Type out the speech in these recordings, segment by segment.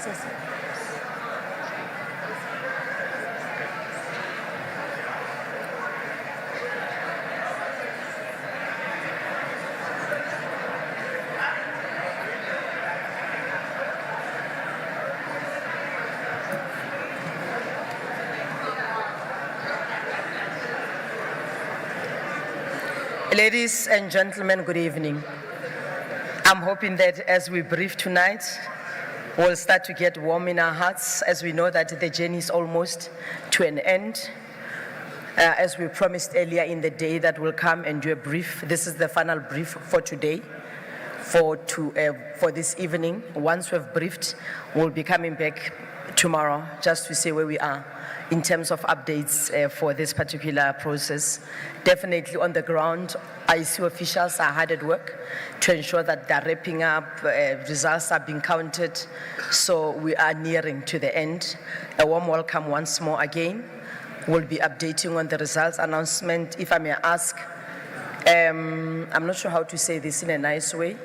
Ladies and gentlemen, good evening. I'm hoping that as we brief tonight, we'll start to get warm in our hearts as we know that the journey is almost to an end. As we promised earlier in the day that we'll come and do a brief. This is the final brief for today, for this evening. Once we've briefed, we'll be coming back tomorrow just to see where we are in terms of updates for this particular process. Definitely on the ground, IEC officials are hard at work to ensure that they're wrapping up, results are being counted, so we are nearing to the end. A warm welcome once more again. We'll be updating on the results announcement. If I may ask, I'm not sure how to say this in a nice way.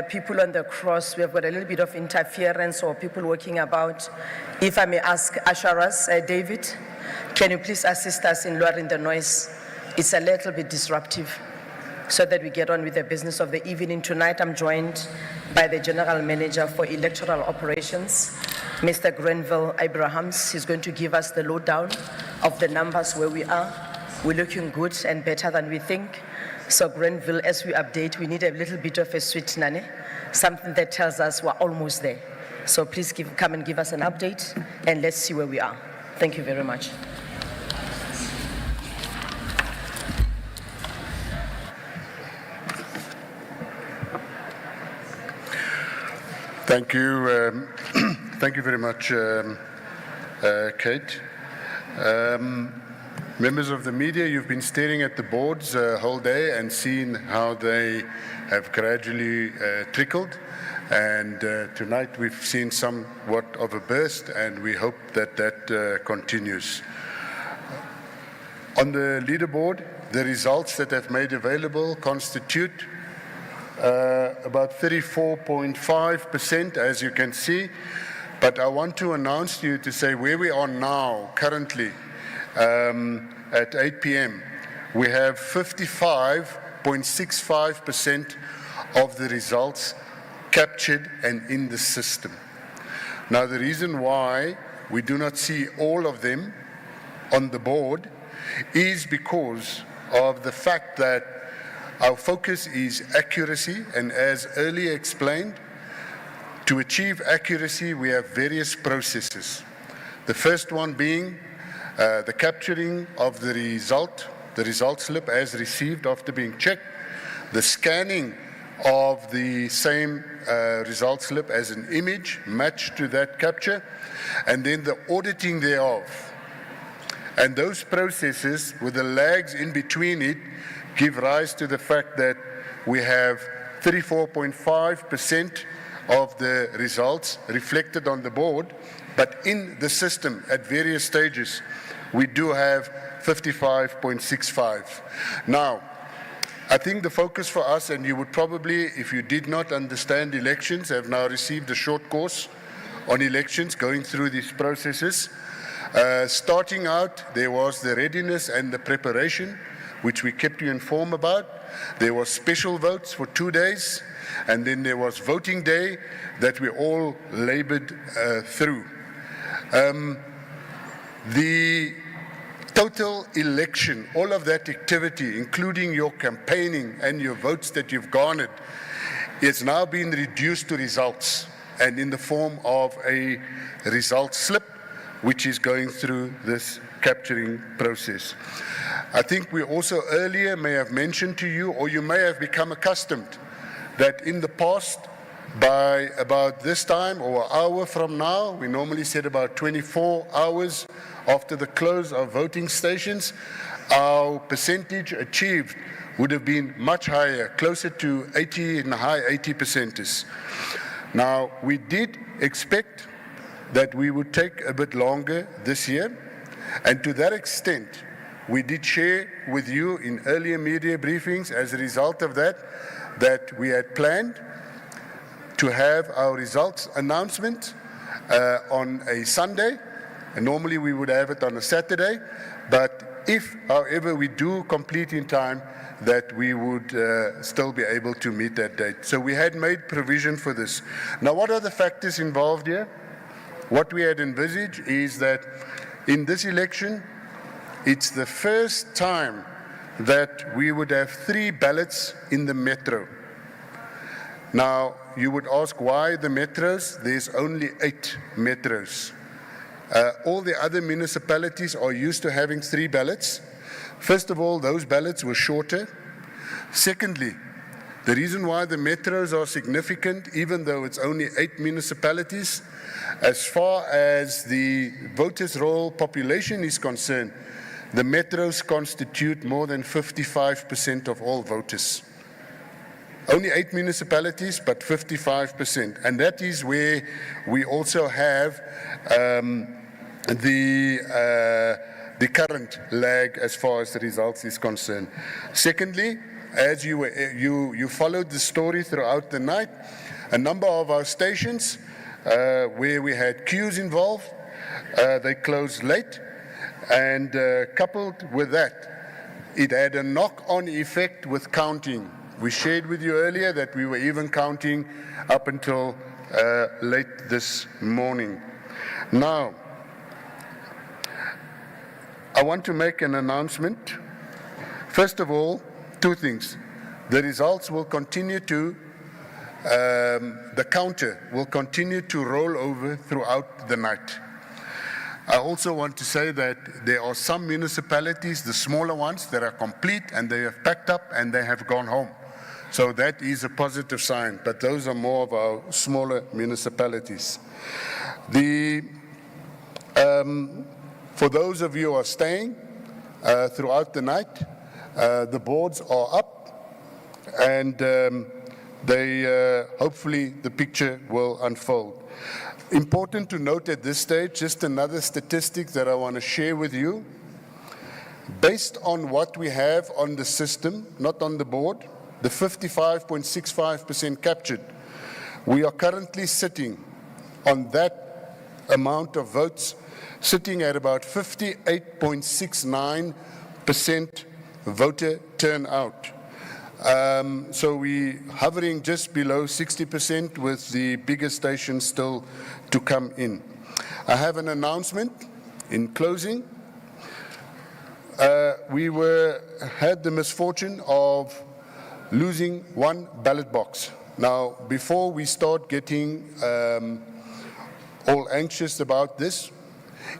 People on the cross, we have got a little bit of interference or people walking about. If I may ask Asharas, David, can you please assist us in lowering the noise? It's a little bit disruptive so that we get on with the business of the evening. Tonight I'm joined by the General Manager for Electoral Operations, Mr. Grenville Abrahams. He's going to give us the lowdown of the numbers where we are. We're looking good and better than we think. So Grenville, as we update, we need a little bit of a sweet nane, something that tells us we're almost there. So please come and give us an update and let's see where we are. Thank you very much. Thank you. Thank you very much, Kate. Members of the media, you've been staring at the boards whole day and seen how they have gradually trickled. And tonight we've seen somewhat of a burst, and we hope that that continues. On the leaderboard, the results that have made available constitute about 34.5%, as you can see. But I want to announce to you to say where we are now, currently, at 8 p.m., we have 55.65% of the results captured and in the system. Now, the reason why we do not see all of them on the board is because of the fact that our focus is accuracy, and as earlier explained, to achieve accuracy, we have various processes. The first one being the capturing of the result slip as received after being checked, the scanning of the same result slip as an image matched to that capture, and then the auditing thereof. And those processes, with the lags in between it, give rise to the fact that we have 34.5% of the results reflected on the board, but in the system at various stages, we do have 55.65. Now, I think the focus for us, and you would probably, if you did not understand elections, have now received a short course on elections, going through these processes. Starting out, there was the readiness and the preparation, which we kept you informed about. There was special votes for 2 days, and then there was voting day that we all labored through. The total election, all of that activity, including your campaigning and your votes that you've garnered, is now being reduced to results and in the form of a result slip, which is going through this capturing process. I think we also earlier may have mentioned to you, or you may have become accustomed, that in the past, by about this time or an hour from now, we normally said about 24 hours after the close of voting stations, our percentage achieved would have been much higher, closer to 80 and high 80%. Now, we did expect that we would take a bit longer this year, and to that extent, we did share with you in earlier media briefings as a result of that we had planned to have our results announcement on a Sunday, and normally we would have it on a Saturday, but if, however, we do complete in time, that we would still be able to meet that date. So we had made provision for this. Now, what are the factors involved here? What we had envisaged is that in this election, it's the first time that we would have 3 ballots in the metro. Now, you would ask why the metros? There's only 8 metros. All the other municipalities are used to having 3 ballots. First of all, those ballots were shorter. Secondly, the reason why the metros are significant, even though it's only 8 municipalities, as far as the voters' roll population is concerned, the metros constitute more than 55% of all voters. Only 8 municipalities, but 55%. And that is where we also have the current lag as far as the results is concerned. Secondly, as you followed the story throughout the night, a number of our stations where we had queues involved, they closed late, and coupled with that, it had a knock-on effect with counting. We shared with you earlier that we were even counting up until late this morning. Now, I want to make an announcement. First of all, 2 things. The results will continue to, the counter will continue to roll over throughout the night. I also want to say that there are some municipalities, the smaller ones, that are complete and they have packed up and they have gone home. So that is a positive sign, but those are more of our smaller municipalities. For those of you who are staying throughout the night, the boards are up, and hopefully the picture will unfold. Important to note at this stage, just another statistic that I want to share with you. Based on what we have on the system, not on the board, the 55.65% captured, we are currently sitting on that amount of votes, sitting at about 58.69% voter turnout. So we're hovering just below 60%, with the bigger stations still to come in. I have an announcement in closing. We had the misfortune of losing 1 ballot box. Now, before we start getting all anxious about this,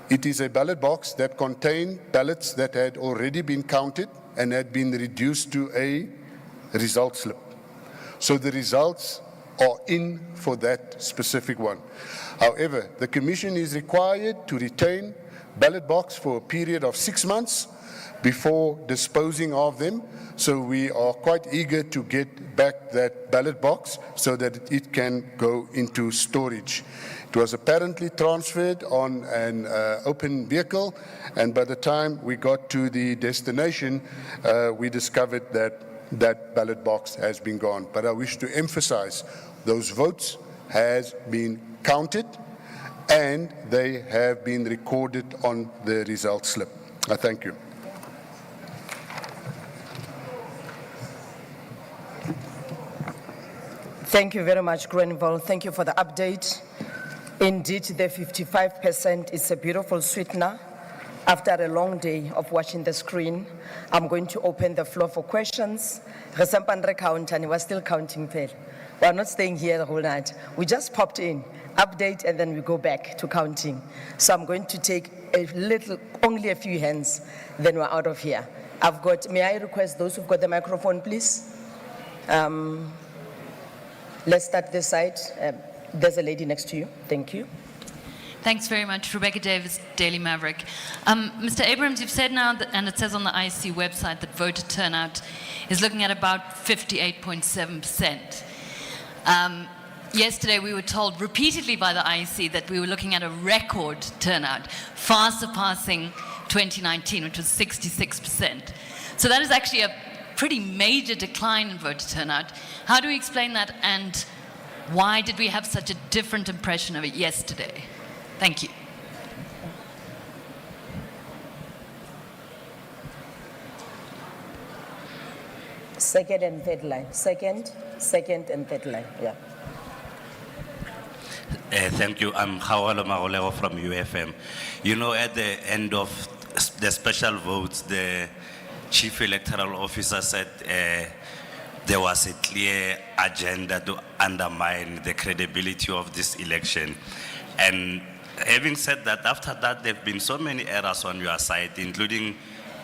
it is a ballot box that contained ballots that had already been counted and had been reduced to a result slip. So the results are in for that specific one. However, the Commission is required to retain ballot box for a period of 6 months before disposing of them. So we are quite eager to get back that ballot box so that it can go into storage. It was apparently transferred on an open vehicle, and by the time we got to the destination, we discovered that that ballot box has been gone. But I wish to emphasize, those votes has been counted and they have been recorded on the result slip. I thank you. Thank you very much, Grenville. Thank you for the update. Indeed, the 55% is a beautiful sweetener. After a long day of watching the screen, I'm going to open the floor for questions. We're still counting. We're not staying here the whole night. We just popped in, update, and then we go back to counting. So I'm going to take only a few hands, then we're out of here. May I request those who've got the microphone, please? Let's start this side. There's a lady next to you. Thank you. Thanks very much. Rebecca Davis, Daily Maverick. Mr. Abrams, you've said now, and it says on the IEC website, that voter turnout is looking at about 58.7%. Yesterday we were told repeatedly by the IEC that we were looking at a record turnout, far surpassing 2019, which was 66%. So that is actually a pretty major decline in voter turnout. How do we explain that, and Why did we have such a different impression of it yesterday? Thank you. Second and third line. Second and third line. Yeah. Thank you. I'm Hawalo Magolego from UFM. You know, at the end of the special votes, the chief electoral officer said there was a clear agenda to undermine the credibility of this election. And having said that, after that, there have been so many errors on your side, including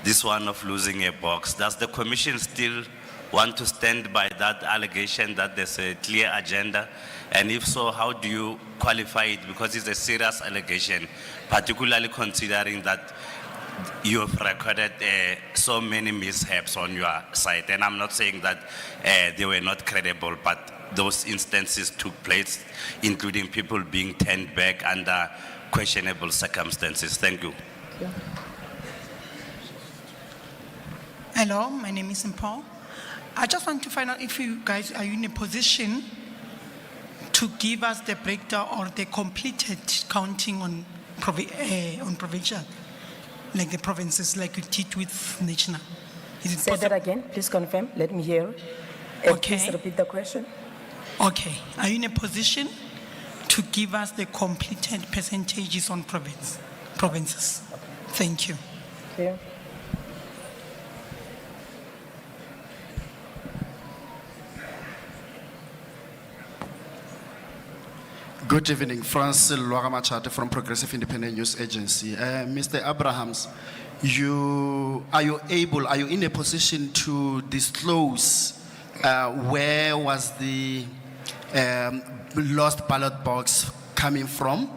this one of losing a box. Does the commission still want to stand by that allegation that there's a clear agenda? And if so, how do you qualify it? Because it's a serious allegation, particularly considering that you have recorded so many mishaps on your side. And I'm not saying that they were not credible, but those instances took place, including people being turned back under questionable circumstances. Thank you. Yeah. Hello, my name is Paul. I just want to find out if you guys are in a position to give us the breakdown or the completed counting on provincial, like the provinces, like you did with national. Is it Say that possible? again. Please confirm. Let me hear. Okay. Please repeat the question. Okay. Are you in a position to give us the completed percentages on provinces? Thank you. Okay. Good evening, Francis Loagamachate from Progressive Independent News Agency. Mr. Abrahams, are you in a position to disclose where was the lost ballot box coming from?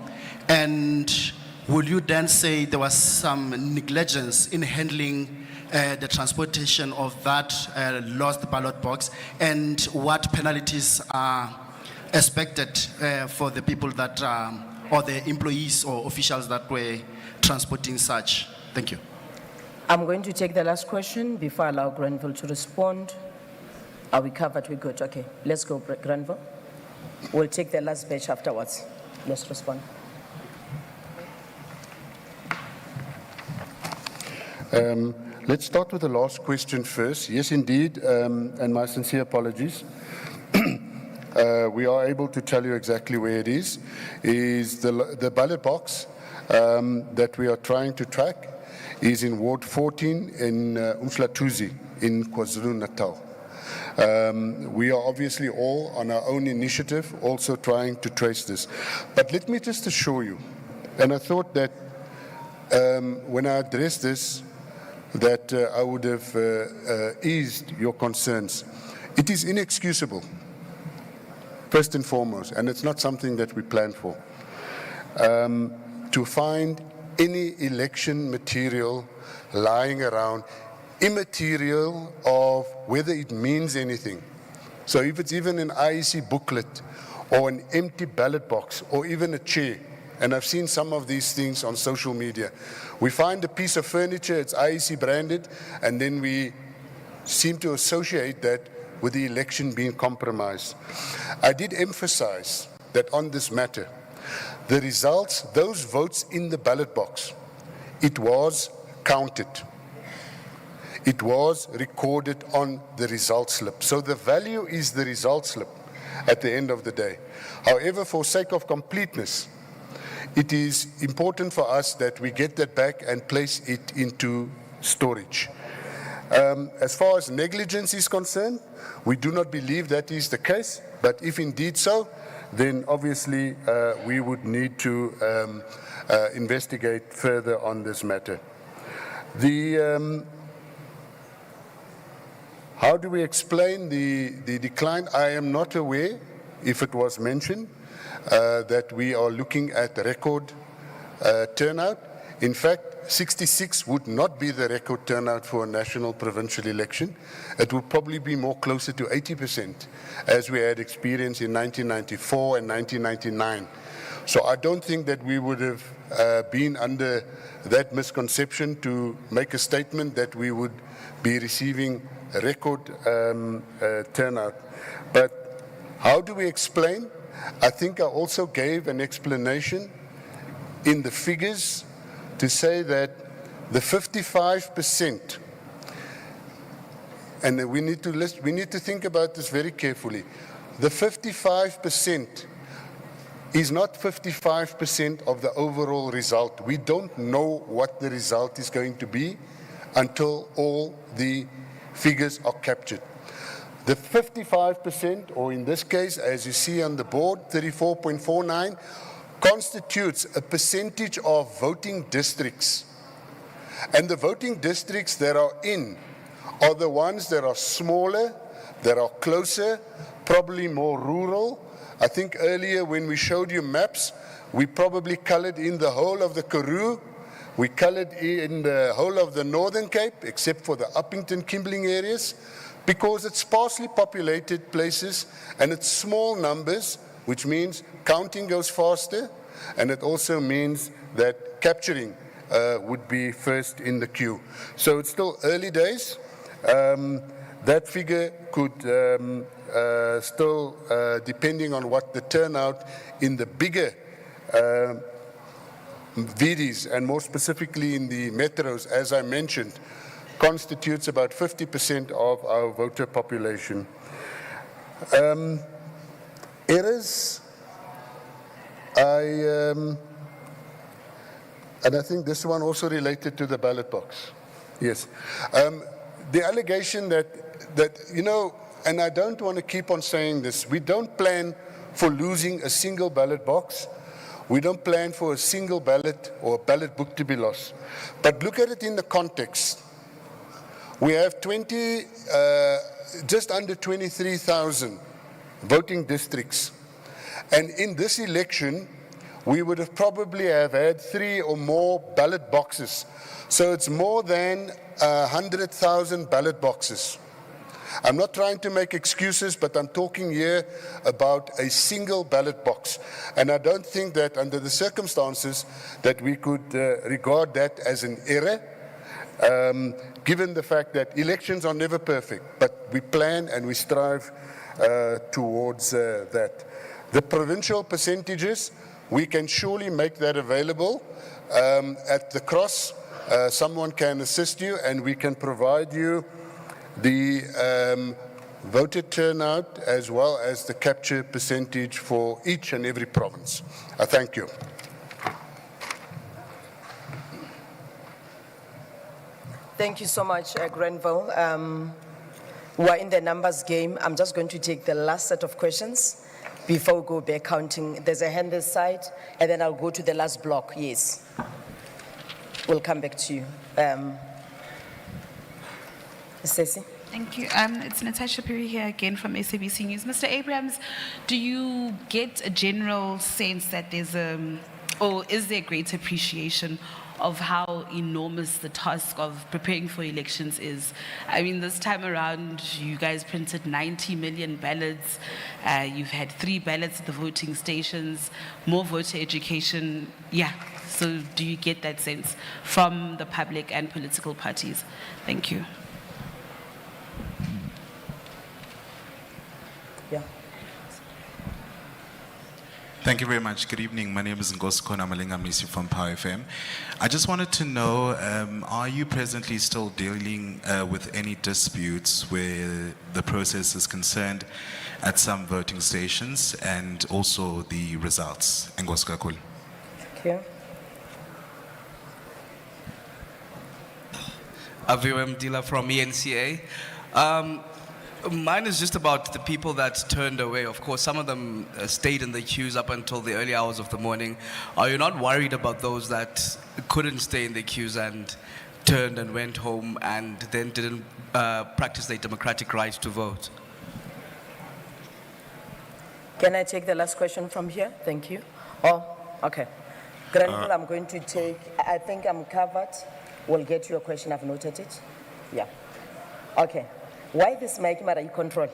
And will you then say there was some negligence in handling the transportation of that lost ballot box, and what penalties are expected for the people that, or the employees or officials that were transporting such? Thank you. I'm going to take the last question before I allow Granville to respond. Are we covered? We're good. Okay, let's go, Granville. We'll take the last batch afterwards. Let's respond. Let's start with the last question first. Yes, indeed, and my sincere apologies. We are able to tell you exactly where it is the ballot box that we are trying to track is in Ward 14 in Umflatuzi in KwaZulu-Natal. We are obviously all on our own initiative also trying to trace this. But let me just assure you, and I thought that when I addressed this, that I would have eased your concerns. It is inexcusable, first and foremost, and it's not something that we plan for, to find any election material lying around, immaterial of whether it means anything. So if it's even an IEC booklet or an empty ballot box or even a chair, and I've seen some of these things on social media, we find a piece of furniture, it's IEC branded, and then we seem to associate that with the election being compromised. I did emphasize that on this matter, the results, those votes in the ballot box, it was counted. It was recorded on the result slip. So the value is the result slip at the end of the day. However, for sake of completeness, it is important for us that we get that back and place it into storage. As far as negligence is concerned, we do not believe that is the case, but if indeed so, then obviously we would need to investigate further on this matter. How do we explain the decline? I am not aware if it was mentioned that we are looking at record turnout. In fact, 66 would not be the record turnout for a national provincial election. It would probably be more closer to 80%, as we had experienced in 1994 and 1999. So I don't think that we would have been under that misconception to make a statement that we would be receiving a record turnout. But how do we explain I think I also gave an explanation in the figures to say that the 55%, and we need to think about this very carefully. The 55% is not 55% of the overall result. We don't know what the result is going to be until all the figures are captured. The 55%, or in this case, as you see on the board, 34.49, constitutes a percentage of voting districts. And the voting districts that are in are the ones that are smaller, that are closer, probably more rural. I think earlier when we showed you maps, we probably colored in the whole of the Karoo. We colored in the whole of the Northern Cape, except for the Uppington, Kimbling areas, because it's sparsely populated places and it's small numbers, which means counting goes faster, and it also means that capturing would be first in the queue. So it's still early days. That figure could still, depending on what the turnout in the bigger VDs, and more specifically in the metros, as I mentioned, constitutes about 50% of our voter population. Errors, and I think this one also related to the ballot box. Yes. The allegation that, you know, and I don't want to keep on saying this, we don't plan for losing a single ballot box. We don't plan for a single ballot or a ballot book to be lost. But look at it in the context. We have just under 23,000 voting districts. And in this election, we would have probably have had 3 or more ballot boxes. So it's more than 100,000 ballot boxes. I'm not trying to make excuses, but I'm talking here about a single ballot box. And I don't think that under the circumstances that we could regard that as an error, given the fact that elections are never perfect, but we plan and we strive towards that. The provincial percentages, we can surely make that available at the cross. Someone can assist you, and we can provide you the voter turnout as well as the capture percentage for each and every province. I thank you. Thank you so much, Grenville. We're in the numbers game. I'm just going to take the last set of questions before we go back counting. There's a hand this side, and then I'll go to the last block. Yes. We'll come back to you. Stacey? Thank you. It's Natasha Perry here again from SABC News. Mr. Abrams, do you get a general sense that there's or is there great appreciation of how enormous the task of preparing for elections is? I mean, this time around, you guys printed 90 million ballots. You've had 3 ballots at the voting stations, more voter education. Yeah. So do you get that sense from the public and political parties? Thank you. Yeah. Thank you very much. Good evening. My name is Ngosko Namalinga from Power FM. I just wanted to know, are you presently still dealing with any disputes where the process is concerned at some voting stations, and also the results? Ngosko Kakul. Thank you. Aviwem Dila from ENCA. Mine is just about the people that turned away. Of course, some of them stayed in the queues up until the early hours of the morning. Are you not worried about those that couldn't stay in the queues and turned and went home and then didn't practice their democratic right to vote? Can I take the last question from here? Thank you. Oh, okay. Granville, I'm going to take, I think I'm covered. We'll get your question. I've noted it. Yeah. Okay. Why this mic, Mara, you control?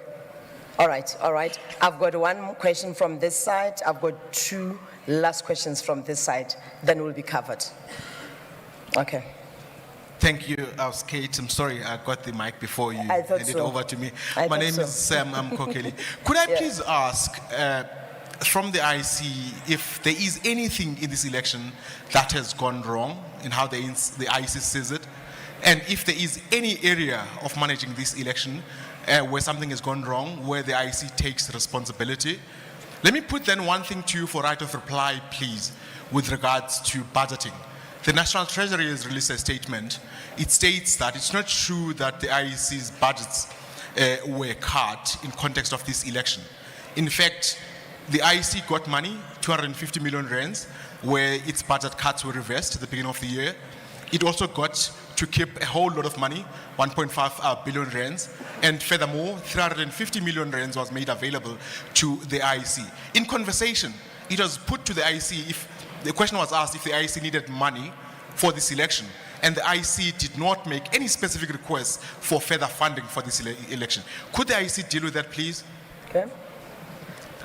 All right, all right. I've got one question from this side. I've got 2 last questions from this side. Then we'll be covered. Okay. Thank you, Kate. I'm sorry, I got the mic before you I thought handed so. over to me. I My thought name so. is Sam Kokeli. Could I please ask, from the IEC, if there is anything in this election that has gone wrong in how the IEC sees it, and if there is any area of managing this election where something has gone wrong, where the IEC takes responsibility. Let me put then one thing to you for right of reply, please, with regards to budgeting. The National Treasury has released a statement. It states that it's not true that the IEC's budgets were cut in context of this election. In fact, the IEC got money, 250 million rands, where its budget cuts were reversed at the beginning of the year. It also got to keep a whole lot of money, 1.5 billion rands, and furthermore, 350 million rands was made available to the IEC. In conversation, it was put to the IEC, if the question was asked if the IEC needed money for this election, and the IEC did not make any specific requests for further funding for this election. Could the IEC deal with that, please? Okay.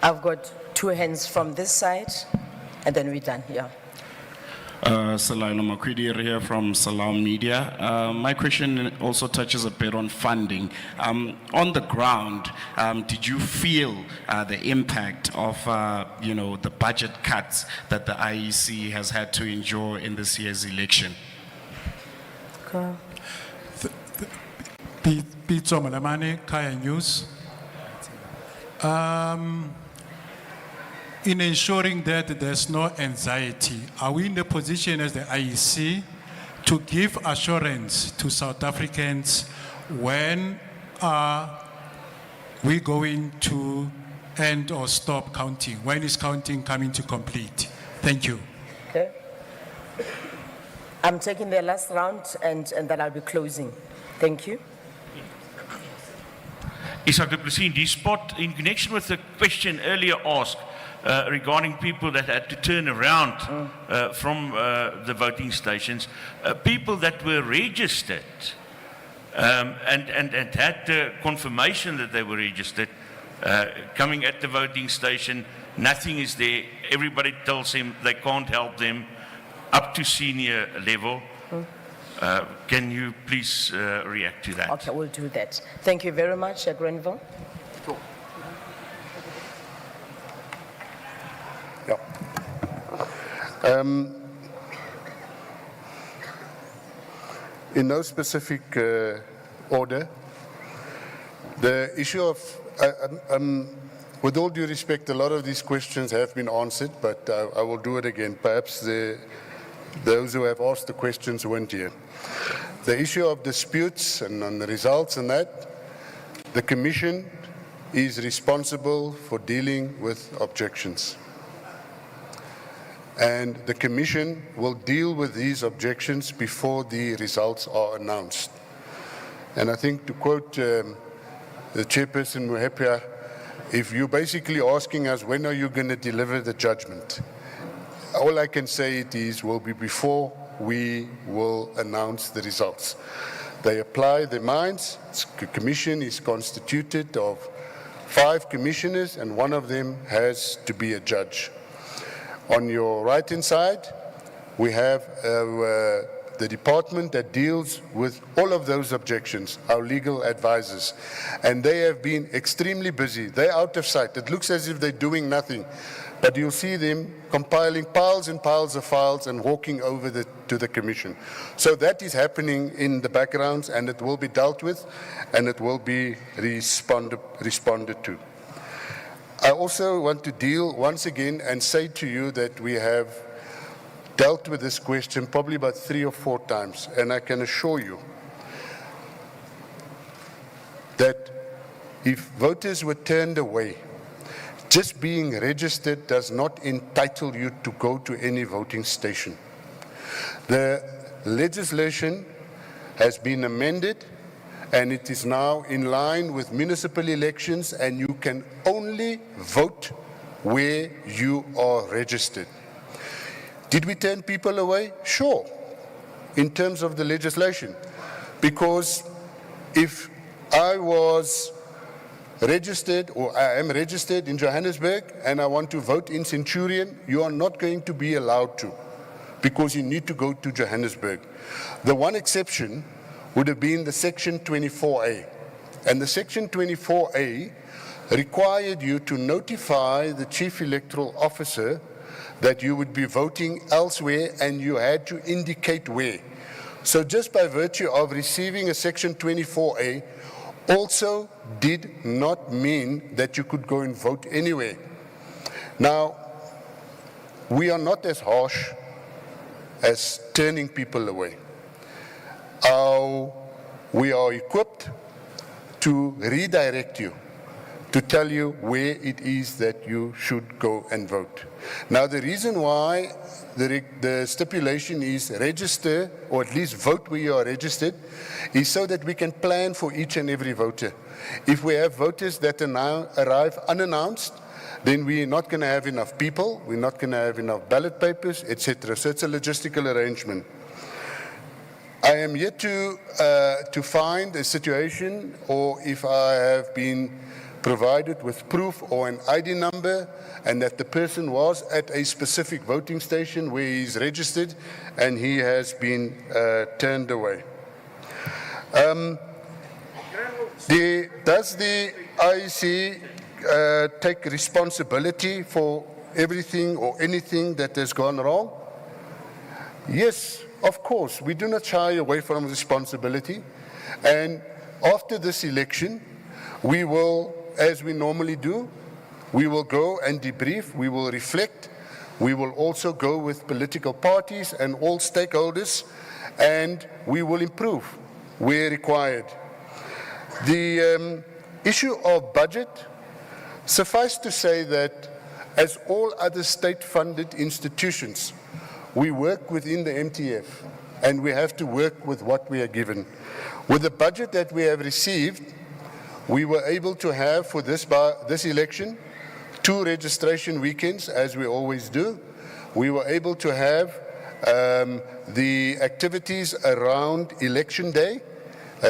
I've got two hands from this side, and then we're done here. Salaino Makwidi here from Salau Media. My question also touches a bit on funding. On the ground, did you feel the impact of the budget cuts that the IEC has had to endure in this year's election? Okay. Pitso Malamane, Kaya News. In ensuring that there's no anxiety, are we in the position as the IEC to give assurance to South Africans when are we going to end or stop counting? When is counting coming to complete? Thank you. Okay. I'm taking the last round and then I'll be closing. Thank you. Isak du Plessis, in this spot, in connection with the question earlier asked regarding people that had to turn around from the voting stations, people that were registered and had the confirmation that they were registered, coming at the voting station, nothing is there, everybody tells him they can't help them up to senior level. Can you please react to that? Okay, we'll do that. Thank you very much, Grenville. In no specific order, the issue of, with all due respect, a lot of these questions have been answered, but I will do it again. Perhaps those who have asked the questions weren't here. The issue of disputes and on the results and that, the Commission is responsible for dealing with objections. And the Commission will deal with these objections before the results are announced. And I think, to quote the Chairperson Muhepia, if you're basically asking us when are you going to deliver the judgment, all I can say it is will be before we will announce the results. They apply their minds. The Commission is constituted of 5 commissioners and one of them has to be a judge. On your right-hand side, we have the department that deals with all of those objections, our legal advisors. And they have been extremely busy. They're out of sight. It looks as if they're doing nothing. But you'll see them compiling piles and piles of files and walking over to the Commission. So that is happening in the background and it will be dealt with and it will be responded to. I also want to deal once again and say to you that we have dealt with this question probably about 3 or 4 times, and I can assure you that if voters were turned away, just being registered does not entitle you to go to any voting station. The legislation has been amended and it is now in line with municipal elections and you can only vote where you are registered. Did we turn people away? Sure, in terms of the legislation. Because if I was registered or I am registered in Johannesburg and I want to vote in Centurion, you are not going to be allowed to because you need to go to Johannesburg. The one exception would have been the Section 24A. And the Section 24A required you to notify the chief electoral officer that you would be voting elsewhere, and you had to indicate where. So just by virtue of receiving a Section 24A also did not mean that you could go and vote anywhere. Now, we are not as harsh as turning people away. We are equipped to redirect you, to tell you where it is that you should go and vote. Now, the reason why the stipulation is register, or at least vote where you are registered, is so that we can plan for each and every voter. If we have voters that arrive unannounced, then we're not going to have enough people, we're not going to have enough ballot papers, etc. So it's a logistical arrangement. I am yet to find a situation, or if I have been provided with proof or an ID number, and that the person was at a specific voting station where he's registered and he has been turned away. Does the IEC take responsibility for everything or anything that has gone wrong? Yes, of course. We do not shy away from responsibility. And after this election, we will, as we normally do, we will go and debrief, we will reflect, we will also go with political parties and all stakeholders, and we will improve where required. The issue of budget, suffice to say that as all other state-funded institutions, we work within the MTF, and we have to work with what we are given. With the budget that we have received, we were able to have for this election 2 registration weekends, as we always do. We were able to have the activities around election day,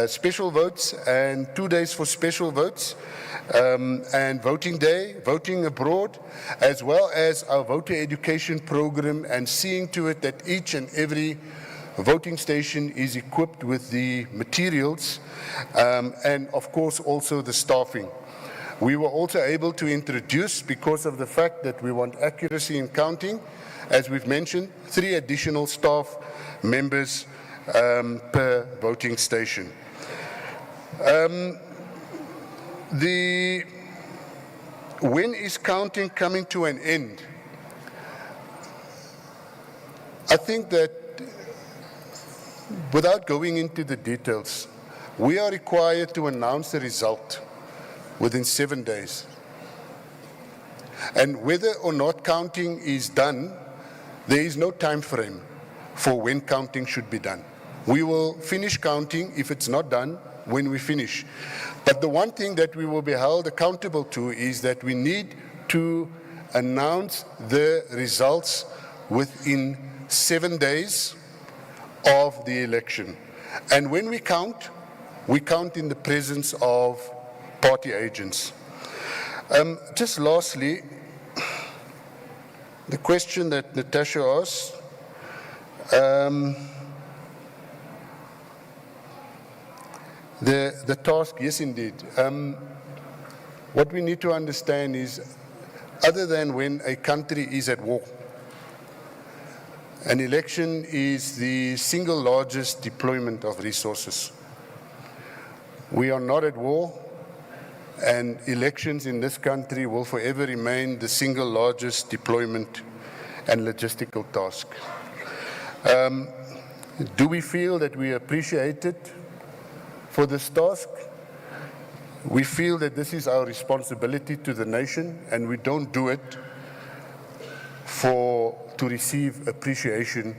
special votes, and 2 days for special votes, and voting day, voting abroad, as well as our voter education program, and seeing to it that each and every voting station is equipped with the materials, and of course also the staffing. We were also able to introduce, because of the fact that we want accuracy in counting, as we've mentioned, 3 additional staff members per voting station. When is counting coming to an end? I think that, without going into the details, we are required to announce the result within 7 days. And whether or not counting is done, there is no time frame for when counting should be done. We will finish counting if it's not done when we finish. But the one thing that we will be held accountable to is that we need to announce the results within 7 days of the election. And when we count in the presence of party agents. Just lastly, the question that Natasha asked, the task, yes indeed. What we need to understand is, other than when a country is at war, an election is the single largest deployment of resources. We are not at war, and elections in this country will forever remain the single largest deployment and logistical task. Do we feel that we are appreciated for this task? We feel that this is our responsibility to the nation, and we don't do it to receive appreciation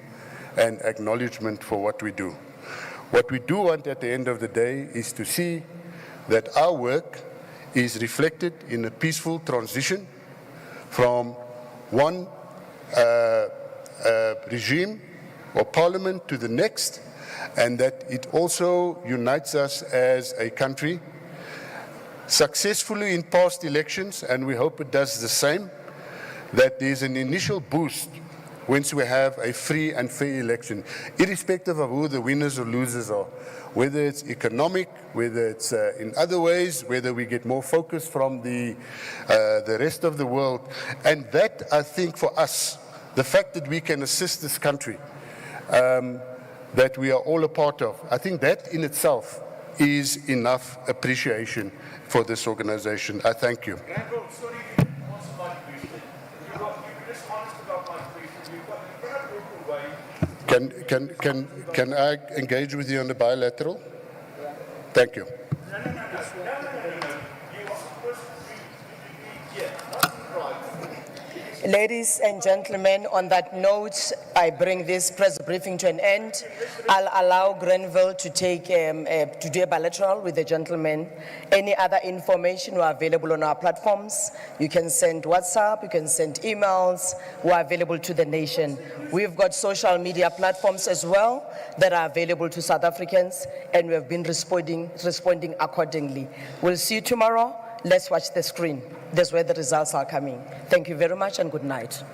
and acknowledgement for what we do. What we do want at the end of the day is to see that our work is reflected in a peaceful transition from one regime or parliament to the next, and that it also unites us as a country. Successfully in past elections, and we hope it does the same, that there's an initial boost once we have a free and fair election, irrespective of who the winners or losers are, whether it's economic, whether it's in other ways, whether we get more focus from the rest of the world. And that, I think, for us, the fact that we can assist this country, that we are all a part of, I think that in itself is enough appreciation for this organization. I thank you. Randall, sorry, answer my question. You were just honest about my question. You cannot walk away. Can I engage with you on the bilateral? Thank you. No. You are supposed to be here, not right. Ladies and gentlemen, on that note, I bring this press briefing to an end. I'll allow Grenville to take to do a bilateral with the gentleman. Any other information are available on our platforms. You can send WhatsApp, you can send emails. We're available to the nation. We've got social media platforms as well that are available to South Africans, and we have been responding accordingly. We'll see you tomorrow. Let's watch the screen. That's where the results are coming. Thank you very much and good night.